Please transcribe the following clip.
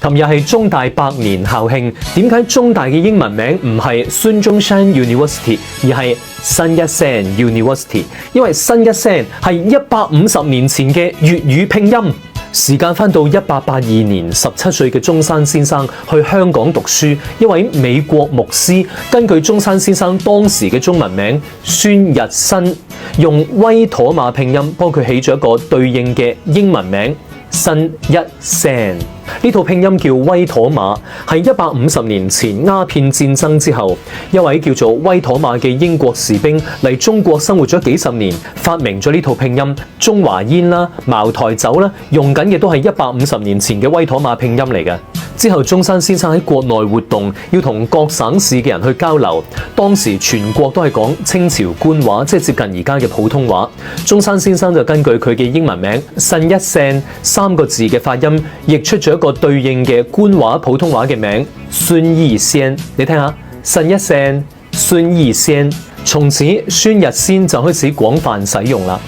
琴日係中大100年校慶，點解中大嘅英文名唔係孫中山 University， 而係新一聲 University？ 因為新一聲係150年前嘅粵語拼音。時間返到1882年，17歲嘅中山先生去香港讀書，一位美國牧師根據中山先生當時嘅中文名孫日新，用威妥瑪拼音幫佢起咗一個對應嘅英文名新一聲。呢套拼音叫威妥瑪，係150年前鴉片戰爭之後，一位叫做威妥瑪嘅英國士兵嚟中國生活咗幾十年，發明咗呢套拼音。中華煙啦、茅台酒啦，用緊嘅都係150年前嘅威妥瑪拼音嚟嘅。之後，中山先生喺國內活動，要同各省市嘅人去交流。當時全國都係講清朝官話，即係接近而家嘅普通話。中山先生就根據佢嘅英文名新一聲3個字嘅發音，譯出咗一個對應嘅官話普通話嘅名孫逸仙。你聽下，新一聲孫逸仙，從此孫日仙就開始廣泛使用啦。